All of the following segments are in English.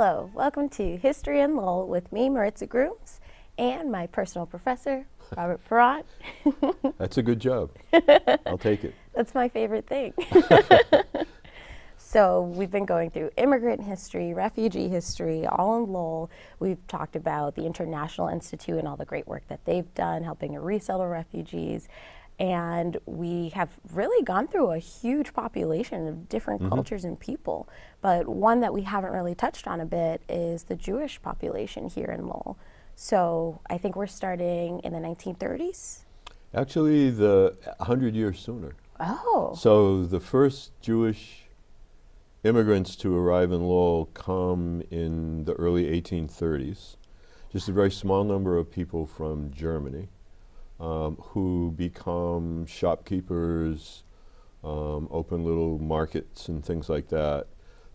Hello, welcome to History in Lowell with me, Maritza Grooms, and my personal professor, Robert Forrant. That's a good job. I'll take it. That's my favorite thing. So we've been going through immigrant history, refugee history, all in Lowell. We've talked about the International Institute and all the great work that they've done helping to resettle refugees. And we have really gone through a huge population of different cultures and people. But one that we haven't really touched on a bit is the Jewish population here in Lowell. So I think we're starting in the 1930s? Actually, 100 years sooner. Oh. So the first Jewish immigrants to arrive in Lowell come in the early 1830s. Just a very small number of people from Germany who become shopkeepers, open little markets and things like that.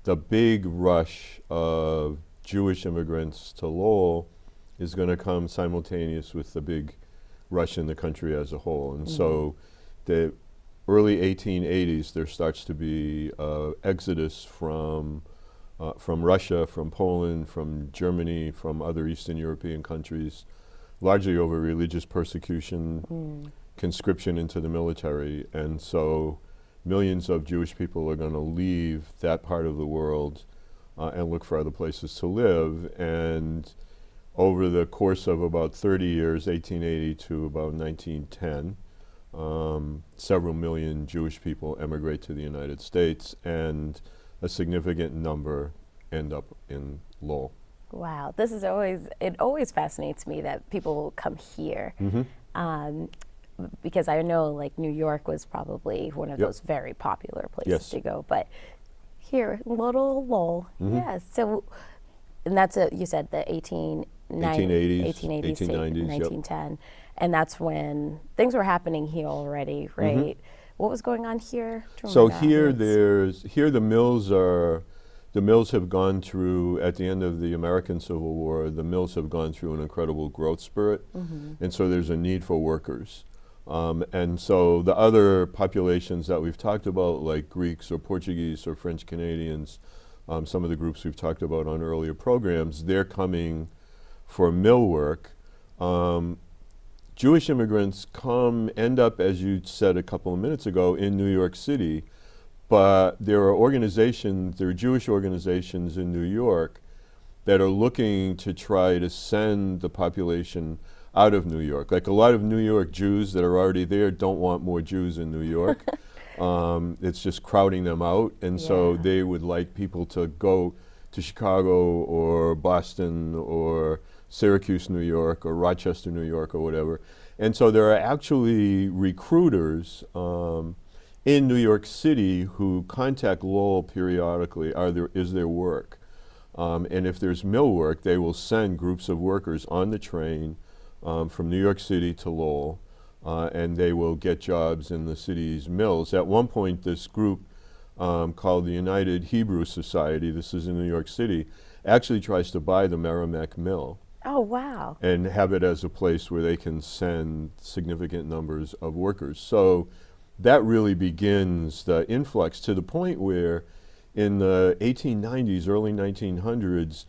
The big rush of Jewish immigrants to Lowell is going to come simultaneous with the big rush in the country as a whole. And so the early 1880s, there starts to be exodus from Russia, from Poland, from Germany, from other Eastern European countries, largely over religious persecution, conscription into the military. And so millions of Jewish people are going to leave that part of the world and look for other places to live. And over the course of about 30 years, 1880 to about 1910, several million Jewish people emigrate to the United States, and a significant number end up in Lowell. Wow, it always fascinates me that people will come here. Because I know like New York was probably one of those very popular places to go, but here, little Lowell, yes. So, and that's you said the 1880s, 1890s, 1910, and that's when things were happening here already, right? What was going on here? So here the mills have gone through, at the end of the American Civil War, the mills have gone through an incredible growth spurt, and so there's a need for workers. And so the other populations that we've talked about, like Greeks or Portuguese or French Canadians, some of the groups we've talked about on earlier programs, they're coming for mill work. Jewish immigrants end up, as you said a couple of minutes ago, in New York City, but there are Jewish organizations in New York that are looking to try to send the population out of New York. Like a lot of New York Jews that are already there don't want more Jews in New York. It's just crowding them out, and so they would like people to go to Chicago or Boston or Syracuse, New York, or Rochester, New York, or whatever. And so there are actually recruiters in New York City who contact Lowell periodically. Is there work? And if there's mill work, they will send groups of workers on the train from New York City to Lowell, and they will get jobs in the city's mills. At one point, this group called the United Hebrew Society, this is in New York City, actually tries to buy the Merrimack Mill. Oh, wow. And have it as a place where they can send significant numbers of workers. So that really begins the influx to the point where in the 1890s, early 1900s,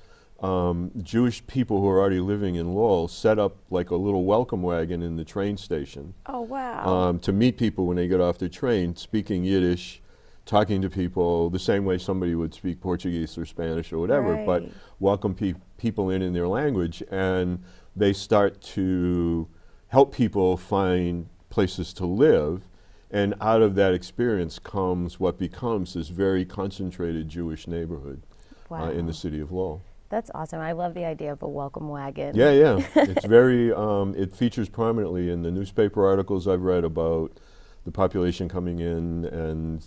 Jewish people who are already living in Lowell set up like a little welcome wagon in the train station. Oh, wow. To meet people when they get off the train, speaking Yiddish, talking to people the same way somebody would speak Portuguese or Spanish or whatever, but welcome people in their language, and they start to help people find places to live. And out of that experience comes what becomes this very concentrated Jewish neighborhood in the city of Lowell. That's awesome. I love the idea of a welcome wagon. Yeah. It's very, it features prominently in the newspaper articles I've read about the population coming in. And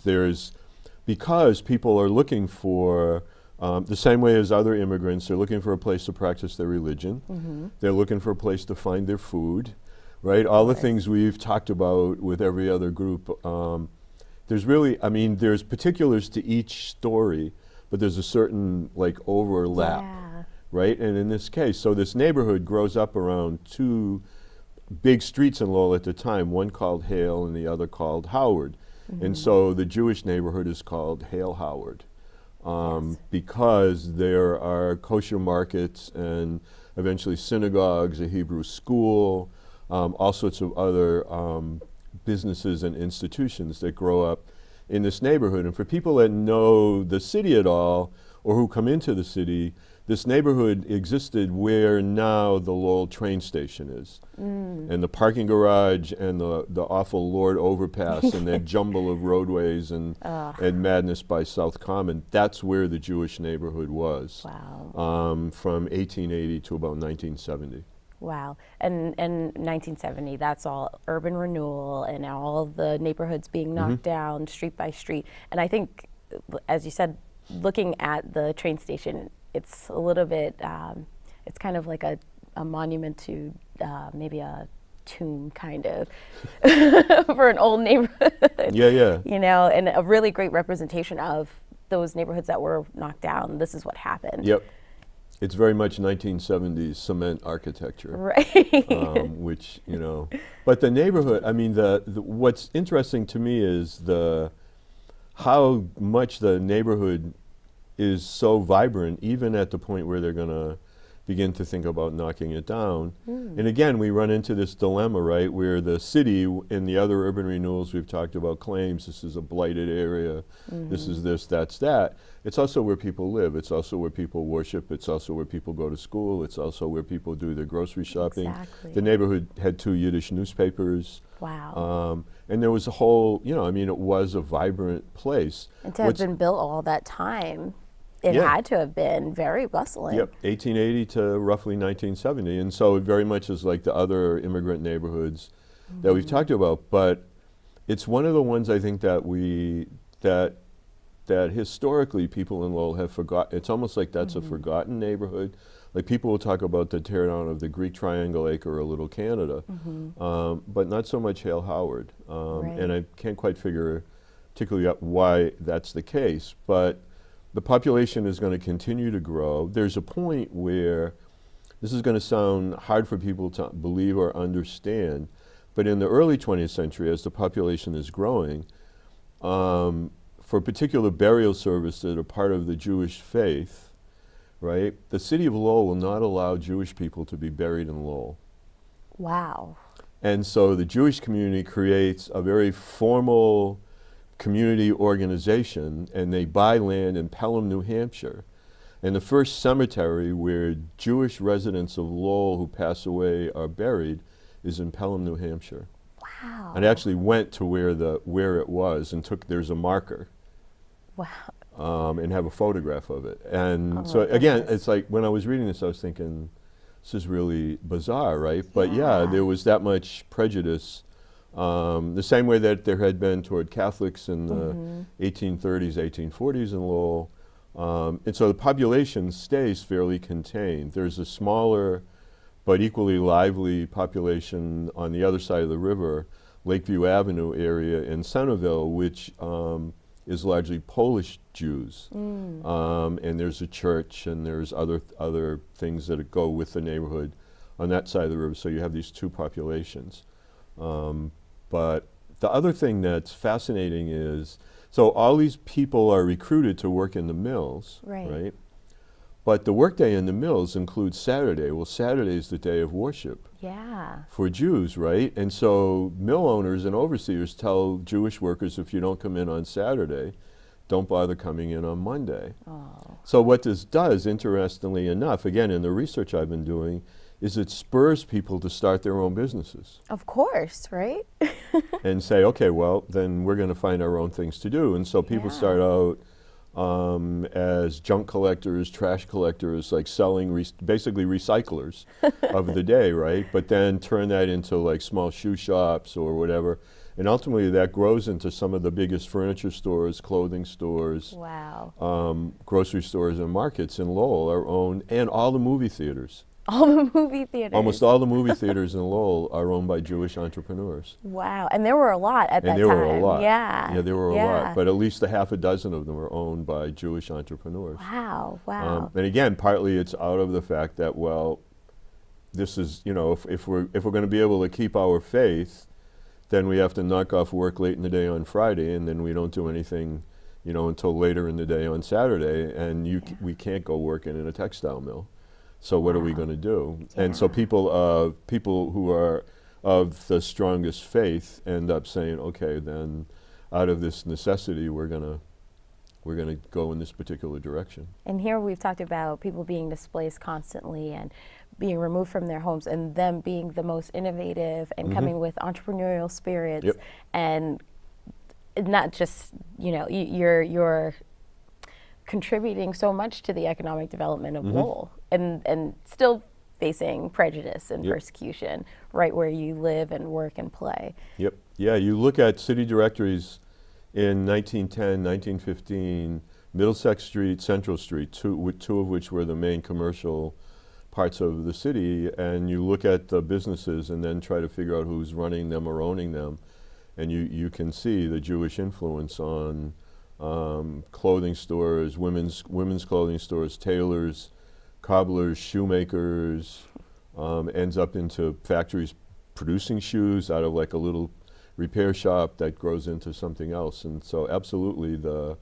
because people are looking for, the same way as other immigrants, they're looking for a place to practice their religion. They're looking for a place to find their food. Right, all the things we've talked about with every other group. There's particulars to each story, but there's a certain overlap, right? And in this case, so this neighborhood grows up around two big streets in Lowell at the time, one called Hale and the other called Howard. And so the Jewish neighborhood is called Hale Howard. because there are kosher markets and eventually synagogues, a Hebrew school, all sorts of other businesses and institutions that grow up in this neighborhood. And for people that know the city at all or who come into the city, this neighborhood existed where now the Lowell train station is. And the parking garage and the awful Lord overpass and that jumble of roadways and madness by South Common, that's where the Jewish neighborhood was. Wow. From 1880 to about 1970. Wow. And 1970, that's all urban renewal and all the neighborhoods being knocked down street by street. And I think, as you said, looking at the train station, it's a little bit, it's kind of like a monument to maybe a tomb kind of for an old neighborhood. Yeah. You know, and a really great representation of those neighborhoods that were knocked down. This is what happened. Yep. It's very much 1970s cement architecture. Right. Which, you know, but the neighborhood, I mean, what's interesting to me is how much the neighborhood is so vibrant, even at the point where they're going to begin to think about knocking it down. And again, we run into this dilemma, right, where the city in the other urban renewals we've talked about claims this is a blighted area, this is this, that's that. It's also where people live. It's also where people worship. It's also where people go to school. It's also where people do their grocery shopping. Exactly. The neighborhood had 2 Yiddish newspapers. Wow. And there was a whole, you know, I mean, it was a vibrant place. And to have been built all that time, it had to have been very bustling. Yep, 1880 to roughly 1970. And so it very much is like the other immigrant neighborhoods that we've talked about. But it's one of the ones I think that that historically people in Lowell have forgotten. It's almost like that's a forgotten neighborhood. Like people will talk about the teardown of the Greek Triangle Acre or Little Canada, but not so much Hale Howard. And I can't quite figure particularly out why that's the case. But the population is going to continue to grow. There's a point where, this is going to sound hard for people to believe or understand, but in the early 20th century, as the population is growing, for particular burial service that are part of the Jewish faith, right, the city of Lowell will not allow Jewish people to be buried in Lowell. Wow. And so the Jewish community creates a very formal community organization, and they buy land in Pelham, New Hampshire. And the first cemetery where Jewish residents of Lowell who pass away are buried is in Pelham, New Hampshire. Wow. And I actually went to where it was and there's a marker. Wow. And have a photograph of it. And Oh so my again, goodness. it's like when I was reading this, I was thinking, this is really bizarre, right? But yeah, there was that much prejudice. The same way that there had been toward Catholics in the 1830s, 1840s in Lowell. And so the population stays fairly contained. There's a smaller but equally lively population on the other side of the river, Lakeview Avenue area in Centerville, which is largely Polish Jews. And there's a church and there's other things that go with the neighborhood on that side of the river. So you have these two populations. But the other thing that's fascinating is, so all these people are recruited to work in the mills, right? But the workday in the mills includes Saturday. Well, Saturday is the day of worship for Jews, right? And so mill owners and overseers tell Jewish workers, if you don't come in on Saturday, don't bother coming in on Monday. So what this does, interestingly enough, again, in the research I've been doing, is it spurs people to start their own businesses. Of course, right? And say, okay, well, then we're going to find our own things to do. And so people start out as junk collectors, trash collectors, like selling, basically recyclers of the day, right? But then turn that into like small shoe shops or whatever. And ultimately that grows into some of the biggest furniture stores, clothing stores, grocery stores and markets in Lowell are owned, and all the movie theaters. All the movie theaters. Almost all the movie theaters in Lowell are owned by Jewish entrepreneurs. Wow, and there were a lot at that time. And there were a lot. Yeah. Yeah, there were a lot. But at least a half a dozen of them are owned by Jewish entrepreneurs. Wow, wow. And again, partly it's out of the fact that, well, this is, you know, if we're going to be able to keep our faith, then we have to knock off work late in the day on Friday, and then we don't do anything until later in the day on Saturday, and we can't go working in a textile mill. So what are we going to do? And so people who are of the strongest faith end up saying, okay, then out of this necessity, we're gonna go in this particular direction. And here we've talked about people being displaced constantly and being removed from their homes, and them being the most innovative and coming with entrepreneurial spirits, and not just, you're contributing so much to the economic development of Lowell, and still facing prejudice and persecution right where you live and work and play. Yep. Yeah, you look at city directories in 1910, 1915, Middlesex Street, Central Street, two of which were the main commercial parts of the city, and you look at the businesses and then try to figure out who's running them or owning them, and you can see the Jewish influence on clothing stores, women's clothing stores, tailors, cobblers, shoemakers, ends up into factories producing shoes out of like a little repair shop that grows into something else. And so absolutely the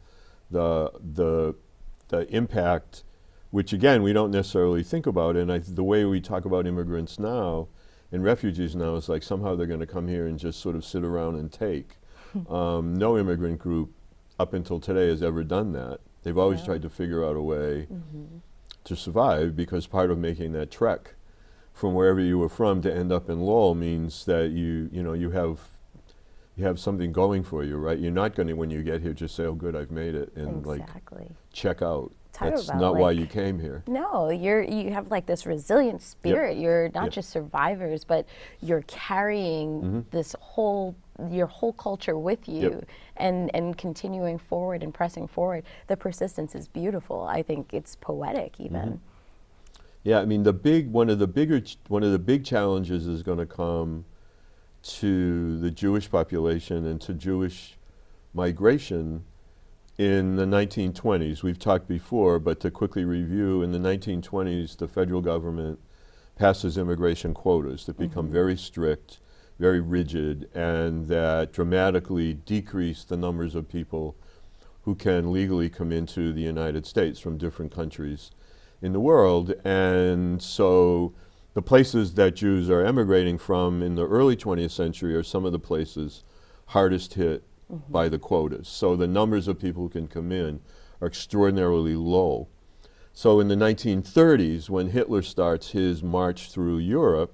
impact, which again we don't necessarily think about, and the way we talk about immigrants now and refugees now is like somehow they're going to come here and just sort of sit around and take. No immigrant group up until today has ever done that. They've always tried to figure out a way to survive, because part of making that trek from wherever you were from to end up in Lowell means that you have something going for you, right? You're not going to, when you get here, just say, "Oh, good, I've made it," and like check out. That's not why you came here. No, you have like this resilient spirit. You're not just survivors, but you're carrying this your whole culture with you, and continuing forward and pressing forward. The persistence is beautiful. I think it's poetic even. Yeah, I mean one of the big challenges is going to come to the Jewish population and to Jewish migration in the 1920s. We've talked before, but to quickly review, in the 1920s, the federal government passes immigration quotas that become very strict, very rigid, and that dramatically decrease the numbers of people who can legally come into the United States from different countries in the world. And so the places that Jews are emigrating from in the early 20th century are some of the places hardest hit by the quotas. So the numbers of people who can come in are extraordinarily low. So in the 1930s, when Hitler starts his march through Europe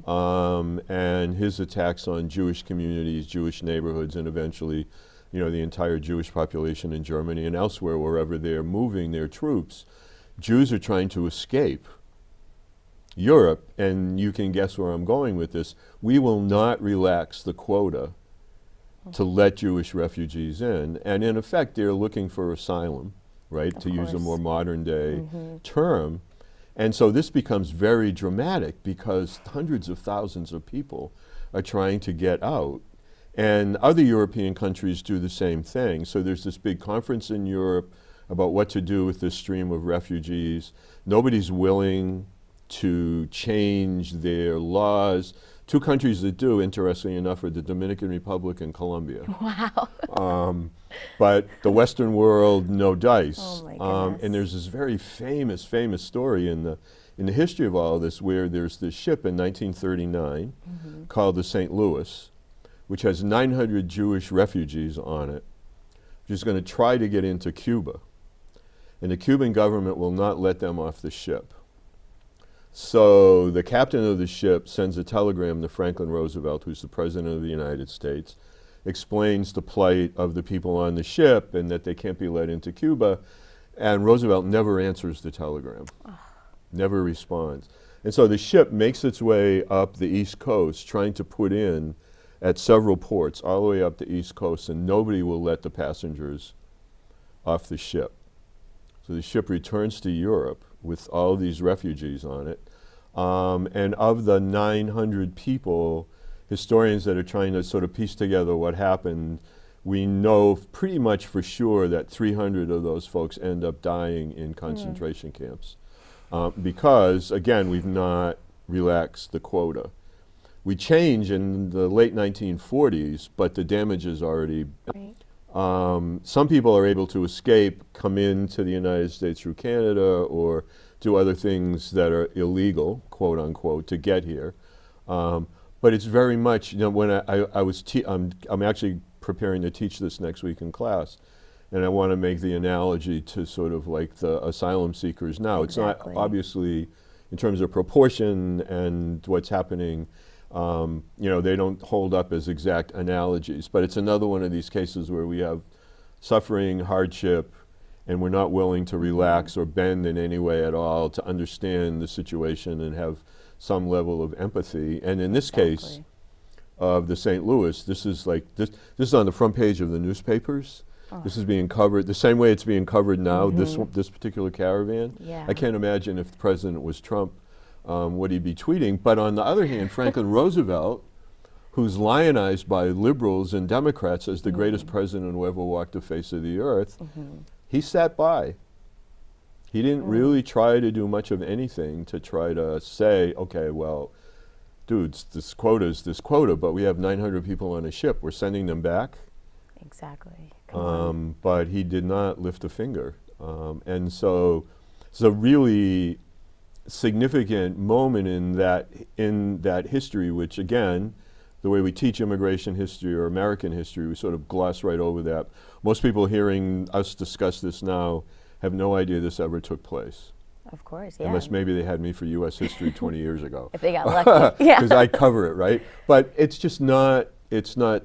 and his attacks on Jewish communities, Jewish neighborhoods, and eventually, the entire Jewish population in Germany and elsewhere, wherever they're moving their troops, Jews are trying to escape Europe. And you can guess where I'm going with this. We will not relax the quota to let Jewish refugees in. And in effect, they're looking for asylum, right, to use a more modern day term. And so this becomes very dramatic because hundreds of thousands of people are trying to get out. And other European countries do the same thing. So there's this big conference in Europe about what to do with this stream of refugees. Nobody's willing to change their laws. Two countries that do, interestingly enough, are the Dominican Republic and Colombia. Wow. But the Western world, no dice. Oh my goodness. And there's this very famous story in the history of all of this, where there's this ship in 1939 called the St. Louis, which has 900 Jewish refugees on it, which is going to try to get into Cuba. And the Cuban government will not let them off the ship. So the captain of the ship sends a telegram to Franklin Roosevelt, who's the president of the United States, explains the plight of the people on the ship and that they can't be let into Cuba. And Roosevelt never answers the telegram, never responds. And so the ship makes its way up the East Coast, trying to put in at several ports all the way up the East Coast, and nobody will let the passengers off the ship. So the ship returns to Europe with all these refugees on it. And of the 900 people, historians that are trying to sort of piece together what happened, we know pretty much for sure that 300 of those folks end up dying in concentration camps. Because, again, we've not relaxed the quota. We change in the late 1940s, but the damage is already Some people are able to escape, come into the United States through Canada, or do other things that are illegal, quote unquote, to get here. But it's very much, when I'm actually preparing to teach this next week in class, and I want to make the analogy to sort of like the asylum seekers now. Exactly. It's not obviously in terms of proportion and what's happening. They don't hold up as exact analogies, but it's another one of these cases where we have suffering, hardship, and we're not willing to relax or bend in any way at all to understand the situation and have some level of empathy. And in this case of the St. Louis, this is on the front page of the newspapers. This is being covered the same way it's being covered now, this particular caravan. Yeah. I can't imagine if the president was Trump, what he'd be tweeting. But on the other hand, Franklin Roosevelt, who's lionized by liberals and Democrats as the greatest president who ever walked the face of the earth, he sat by. He didn't really try to do much of anything to try to say, okay, well, dudes, this quota is this quota, but we have 900 people on a ship. We're sending them back. Exactly. Come on. But he did not lift a finger. And so it's a really significant moment in that history, which again, the way we teach immigration history or American history, we sort of gloss right over that. Most people hearing us discuss this now have no idea this ever took place. Of course, yeah. Unless maybe they had me for U.S. history 20 years ago. If they got lucky, yeah. Because I cover it, right? But it's just not, it's not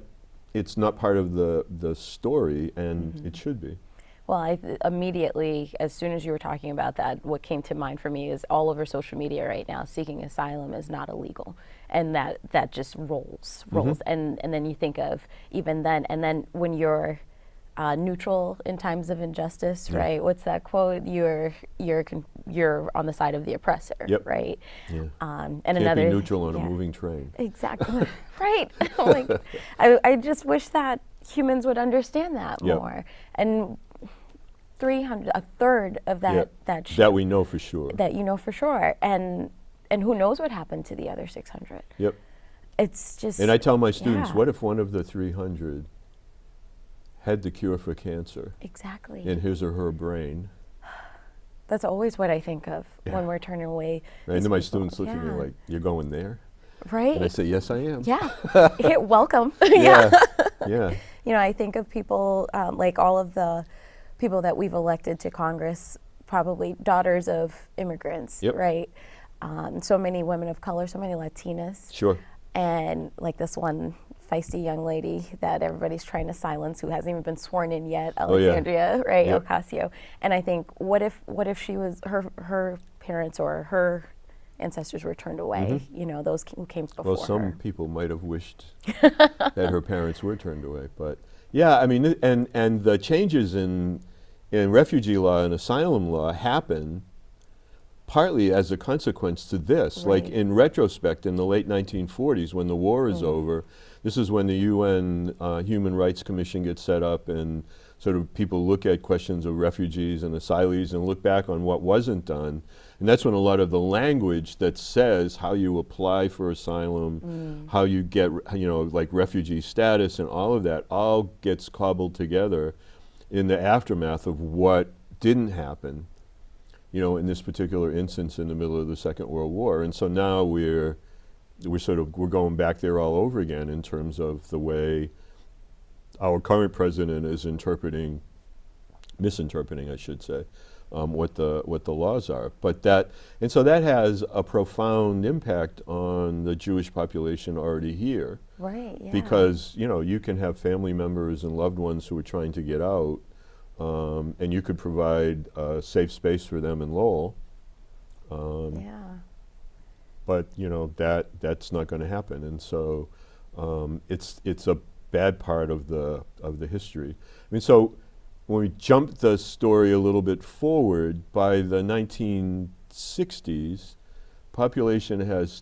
part of the story, and it should be. Well, immediately, as soon as you were talking about that, what came to mind for me is all over social media right now, seeking asylum is not illegal. And that just rolls. And then you think of even then, and then when you're neutral in times of injustice, right? What's that quote? You're on the side of the oppressor, right? Yeah. And Can't another be neutral on a moving train. Exactly, right. I just wish that humans would understand that more. And 300, a third of that that we know for sure. That you know for sure, and who knows what happened to the other 600? Yep. It's just. And I tell my students, what if one of the 300 had the cure for cancer? Exactly. In his or her brain. That's always what I think of when we're turning away. Right. And then my students look at me like, "You're going there?" Right. And I say, "Yes, I am." Yeah. Welcome. Yeah. I think of people like all of the people that we've elected to Congress, probably daughters of immigrants, right? So many women of color, so many Latinas. Sure. And like this one feisty young lady that everybody's trying to silence, who hasn't even been sworn in yet, Alexandria, right? Ocasio. And I think, what if she was her parents or her ancestors were turned away? Those who came before her. Well, some people might have wished that her parents were turned away, but yeah, I mean, and the changes in refugee law and asylum law happen partly as a consequence to this. Right. Like in retrospect, in the late 1940s, when the war is over, this is when the UN Human Rights Commission gets set up, and sort of people look at questions of refugees and asylees and look back on what wasn't done. And that's when a lot of the language that says how you apply for asylum, how you get, like refugee status and all of that, all gets cobbled together in the aftermath of what didn't happen, in this particular instance in the middle of the Second World War. And so now we're going back there all over again in terms of the way our current president is misinterpreting, I should say, what the laws are. So that has a profound impact on the Jewish population already here. Right, yeah. Because, you can have family members and loved ones who are trying to get out, and you could provide a safe space for them in Lowell. But, that's not going to happen. And so it's a bad part of the history. I mean, so when we jump the story a little bit forward, by the 1960s,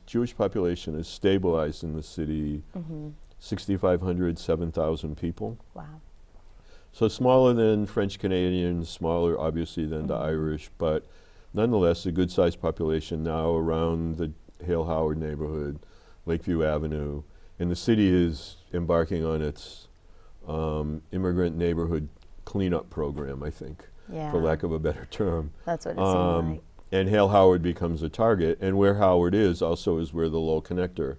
Jewish population has stabilized in the city, 6,500, 7,000 people. Wow. So smaller than French Canadians, smaller obviously than the Irish, but nonetheless a good-sized population now around the Hale Howard neighborhood, Lakeview Avenue, and the city is embarking on its immigrant neighborhood cleanup program, I think, Yeah. for lack of a better term. That's what it seemed like. And Hale Howard becomes a target, and where Howard is also is where the Lowell connector,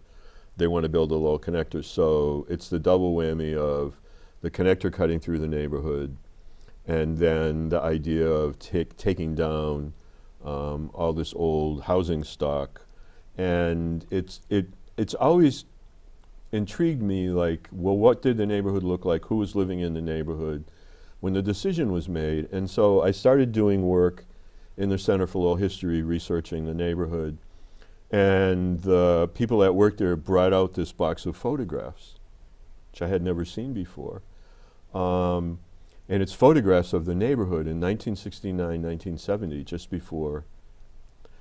they want to build a Lowell connector. So it's the double whammy of the connector cutting through the neighborhood, and then the idea of taking down all this old housing stock. And it's always intrigued me, like, well, what did the neighborhood look like? Who was living in the neighborhood when the decision was made? And so I started doing work in the Center for Lowell History, researching the neighborhood. And the people that worked there brought out this box of photographs, which I had never seen before. And it's photographs of the neighborhood in 1969, 1970, just before,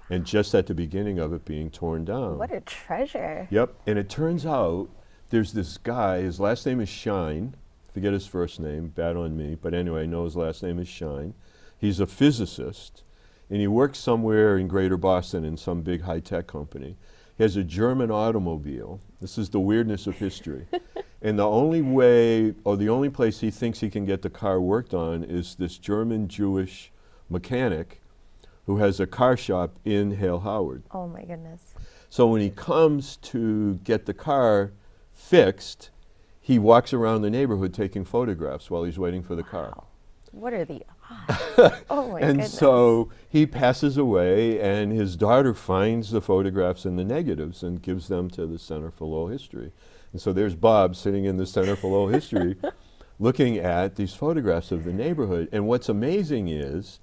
and just at the beginning of it being torn down. What a treasure. Yep, and it turns out there's this guy, his last name is Shine, forget his first name, bad on me, but anyway, I know his last name is Shine. He's a physicist, and he works somewhere in Greater Boston in some big high-tech company. He has a German automobile. This is the weirdness of history. And the only way, or the only place he thinks he can get the car worked on is this German Jewish mechanic who has a car shop in Hale Howard. Oh my goodness. So when he comes to get the car fixed, he walks around the neighborhood taking photographs while he's waiting for the car. Wow. What are the odds? Oh my And goodness. so he passes away, and his daughter finds the photographs and the negatives and gives them to the Center for Lowell History. And so there's Bob sitting in the Center for Lowell History looking at these photographs of the neighborhood. And what's amazing is,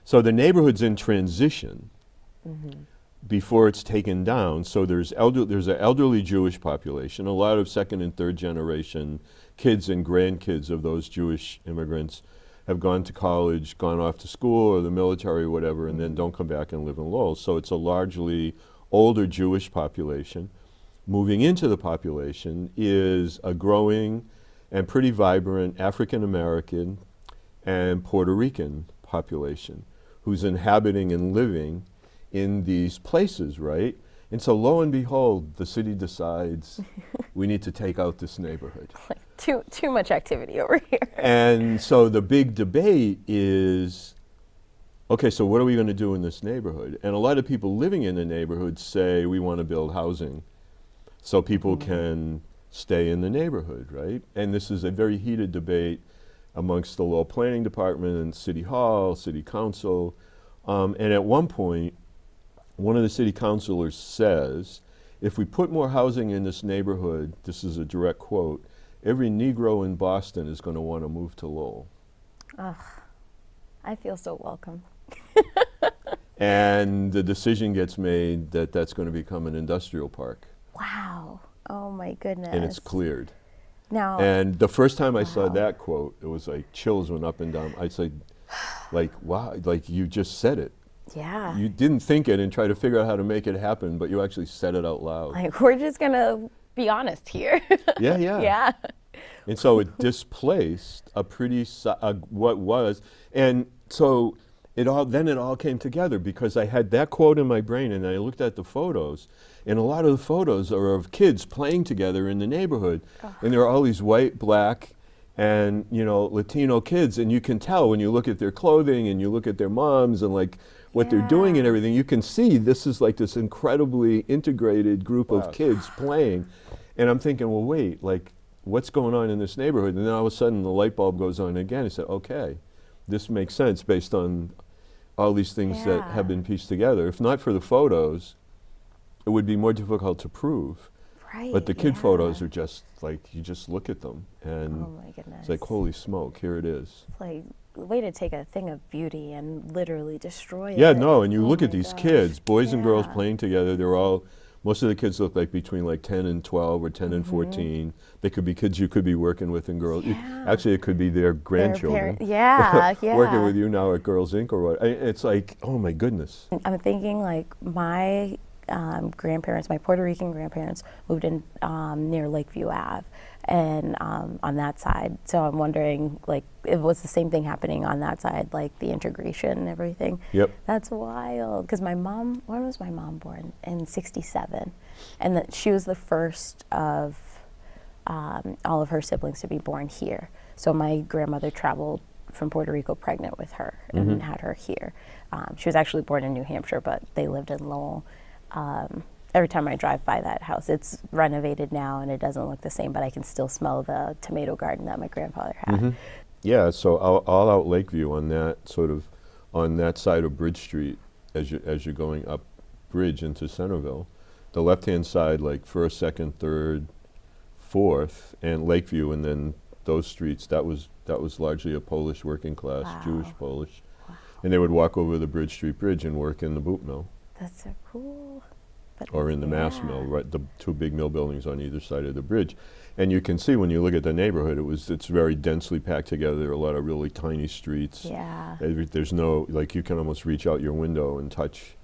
so the neighborhood's in transition before it's taken down. So there's an elderly Jewish population, a lot of second and third generation kids and grandkids of those Jewish immigrants have gone to college, gone off to school or the military or whatever, and then don't come back and live in Lowell. So it's a largely older Jewish population. Moving into the population is a growing and pretty vibrant African American and Puerto Rican population who's inhabiting and living in these places, right? And so lo and behold, the city decides we need to take out this neighborhood. Like too much activity over here. And so the big debate is, okay, so what are we going to do in this neighborhood? And a lot of people living in the neighborhood say we want to build housing so people can stay in the neighborhood, right? And this is a very heated debate amongst the Lowell Planning Department and City Hall, City Council. And at one point, one of the city councilors says, if we put more housing in this neighborhood, this is a direct quote, every Negro in Boston is going to want to move to Lowell. Ugh, I feel so welcome. And the decision gets made that that's going to become an industrial park. Wow. Oh my goodness. And it's cleared. Now. And the first time I saw that quote, it was like chills went up and down. I said, like, wow, like you just said it. Yeah. You didn't think it and try to figure out how to make it happen, but you actually said it out loud. Like, we're just going to be honest here. Yeah, yeah. Yeah. And so it displaced a pretty, what was, and so it all came together because I had that quote in my brain and I looked at the photos, and a lot of the photos are of kids playing together in the neighborhood. Oh. And there are all these white, black, and Latino kids, and you can tell when you look at their clothing and you look at their moms and like what they're doing and everything, you can see this is like this incredibly integrated group of kids playing. And I'm thinking, well, wait, like what's going on in this neighborhood? And then all of a sudden the light bulb goes on again. I said, okay, this makes sense based on all these things that have been pieced together. If not for the photos, it would be more difficult to prove. Right. But the kid photos are just like, you just look at them and oh my goodness. It's like, holy smoke, here it is. Like, way to take a thing of beauty and literally destroy it. Yeah, no, and you look at my these gosh. kids, boys and girls playing together, they're all, most of the kids look like between like 10 and 12 or 10 and 14. They could be kids you could be working with and girls. Actually, it could be their grandchildren. Working with you now at Girls Inc. or what. It's like, oh my goodness. I'm thinking like my grandparents, my Puerto Rican grandparents moved in near Lakeview Ave and on that side. So I'm wondering like it was the same thing happening on that side, like the integration and everything. Yep. That's wild. Because my mom, when was my mom born? In '67. And she was the first of all of her siblings to be born here. So my grandmother traveled from Puerto Rico pregnant with her and had her here. She was actually born in New Hampshire, but they lived in Lowell. Every time I drive by that house, it's renovated now and it doesn't look the same, but I can still smell the tomato garden that my grandfather had. Yeah, so all out Lakeview on that on that side of Bridge Street, as you're going up Bridge into Centerville, the left-hand side, like First, Second, Third, Fourth, and Lakeview, and then those streets, that was largely a Polish working class, Jewish Polish, and they would walk over the Bridge Street Bridge and work in the boot mill. That's so cool. But or in the mass mill, right? The two big mill buildings on either side of the bridge. And you can see when you look at the neighborhood, it's very densely packed together. There are a lot of really tiny streets. Yeah. There's no, like, you can almost reach out your window and touch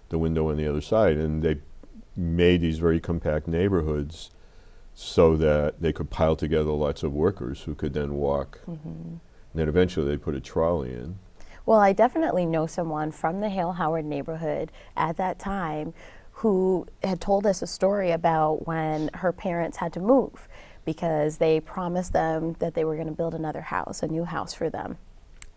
the window on the other side. And they made these very compact neighborhoods so that they could pile together lots of workers who could then walk. And then eventually they put a trolley in. Well, I definitely know someone from the Hale Howard neighborhood at that time who had told us a story about when her parents had to move because they promised them that they were going to build another house, a new house for them.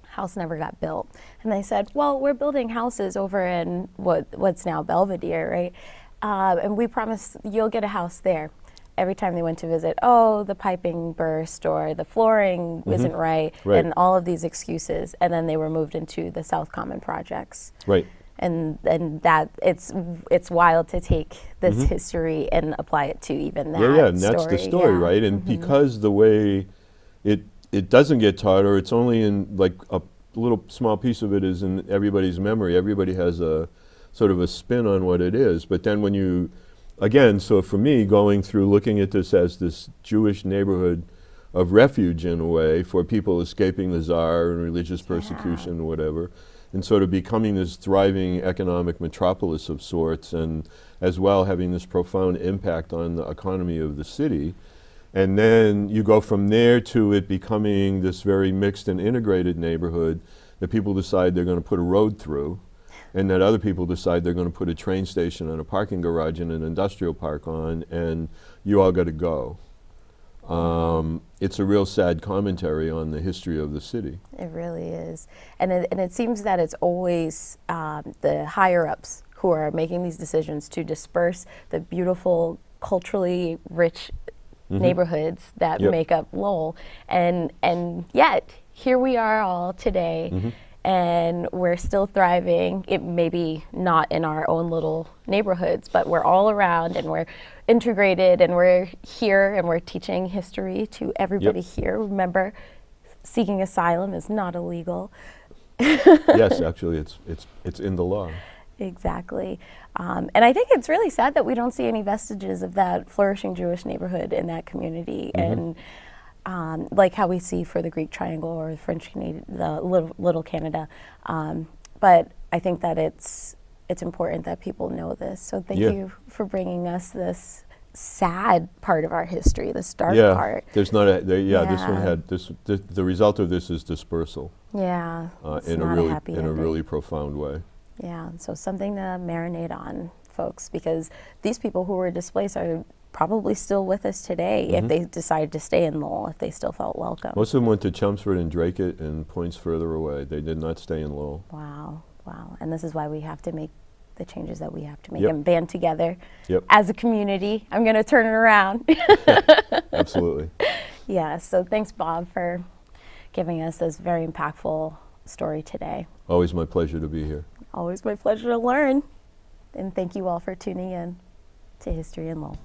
House never got built. And they said, well, we're building houses over in what's now Belvedere, right? And we promise you'll get a house there. Every time they went to visit, oh, the piping burst or the flooring isn't right, and all of these excuses. And then they were moved into the South Common projects. Right. And that it's wild to take this history and apply it to even that Yeah, and that's the story, right? And because the way it doesn't get taught, or it's only in, like, a little small piece of it is in everybody's memory. Everybody has a sort of a spin on what it is. But then when you, again, so for me, going through looking at this as this Jewish neighborhood of refuge in a way for people escaping the Tsar and religious persecution and whatever, and sort of becoming this thriving economic metropolis of sorts, and as well having this profound impact on the economy of the city. And then you go from there to it becoming this very mixed and integrated neighborhood that people decide they're going to put a road through, and that other people decide they're going to put a train station and a parking garage and an industrial park on, and you all got to go. It's a real sad commentary on the history of the city. It really is. And it seems that it's always the higher-ups who are making these decisions to disperse the beautiful, culturally rich neighborhoods that make up Lowell. And yet, here we are all today, and we're still thriving. It may be not in our own little neighborhoods, but we're all around and we're integrated and we're here and we're teaching history to everybody here. Remember, seeking asylum is not illegal. Yes, actually, it's in the law. Exactly. And I think it's really sad that we don't see any vestiges of that flourishing Jewish neighborhood in that community. And like how we see for the Greek Triangle or the French Canadian, the Little Canada. But I think that it's important that people know this. So thank you for bringing us this sad part of our history, this dark part. There's not a, this one had, the result of this is dispersal. Yeah, in a really profound way. Yeah, so something to marinate on, folks, because these people who were displaced are probably still with us today if they decided to stay in Lowell, if they still felt welcome. Most of them went to Chelmsford and Draycott and points further away. They did not stay in Lowell. Wow, wow. And this is why we have to make the changes that we have to make and band together as a community. I'm going to turn it around. Absolutely. Yeah, so thanks, Bob, for giving us this very impactful story today. Always my pleasure to be here. Always my pleasure to learn. And thank you all for tuning in to History in Lowell.